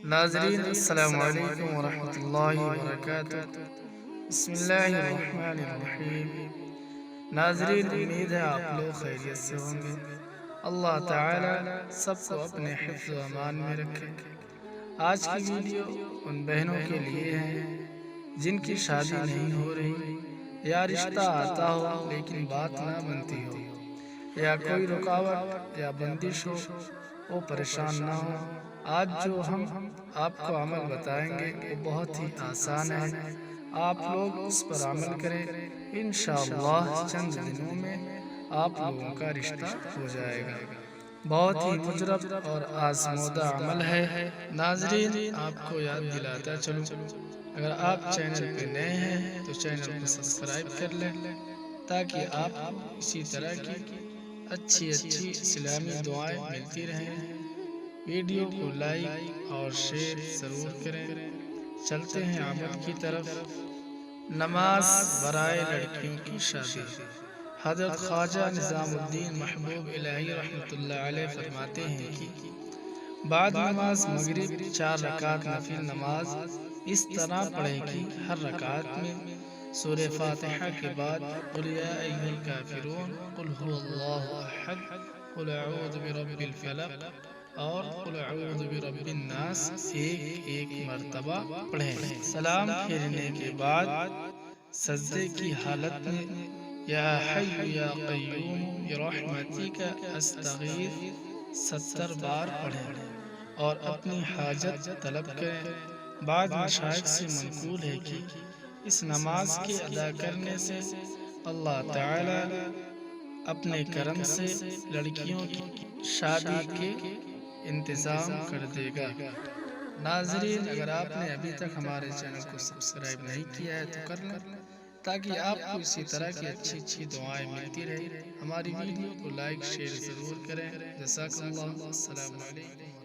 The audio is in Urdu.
ناظرین السلام علیکم ورحمۃ اللہ وبرکاتہ۔ بسم اللہ الرحمن الرحیم۔ ناظرین، امید ہے آپ لوگ خیریت سے ہوں گے۔ اللہ تعالی سب کو اپنے حفظ و امان میں رکھے۔ آج کی ویڈیو ان بہنوں کے لیے ہے جن کی شادی نہیں ہو رہی، یا رشتہ آتا ہو لیکن بات نہ بنتی ہو، یا کوئی رکاوٹ یا بندش ہو، وہ پریشان نہ ہو۔ آج جو ہم آپ کو عمل بتائیں گے وہ بہت ہی آسان ہے، آپ لوگ اس پر عمل کریں، انشاءاللہ چند دنوں میں آپ لوگوں کا رشتہ ہو جائے گا۔ بہت ہی مجرب اور آزمودہ عمل ہے۔ ناظرین، آپ کو یاد دلاتا چلوں، اگر آپ چینل پہ نئے ہیں تو چینل کو سبسکرائب کر لیں تاکہ آپ کو اسی طرح کی اچھی اسلامی دعائیں ملتی رہیں۔ ویڈیو کو لائک اور شیئر ضرور کریں۔ چلتے ہیں عمل کی طرف۔ نماز برائے لڑکیوں کی شادی۔ حضرت خواجہ نظام الدین محبوب الہی رحمۃ اللہ علیہ فرماتے ہیں کہ بعد نماز مغرب 4 رکعت نفل نماز اس طرح پڑھیں کہ ہر رکعت میں سورہ فاتحہ کے بعد قل یا ایھا الکافرون، قل ھو اللہ احد، قل اعوذ برب الفلق اور قل اعوذ برب الناس ایک مرتبہ پڑھیں۔ سلام پھیرنے کے بعد سجدے کی حالت میں یا حی یا قیوم برحمتک استغیث 70 بار پڑھیں اور اپنی حاجت طلب کریں۔ بعض مشائخ سے منقول ہے کہ اس نماز کے ادا کرنے سے اللہ تعالی اپنے کرم سے لڑکیوں کی شادی کے انتظام کر دے گا۔ ناظرین، اگر آپ نے ابھی تک ہمارے چینل کو سبسکرائب نہیں کیا ہے تو کر لیں تاکہ آپ کو اسی طرح کی اچھی دعائیں ملتی رہیں۔ ہماری ویڈیو کو لائک شیئر ضرور کریں۔ جزاک اللہ۔ السلام علیکم۔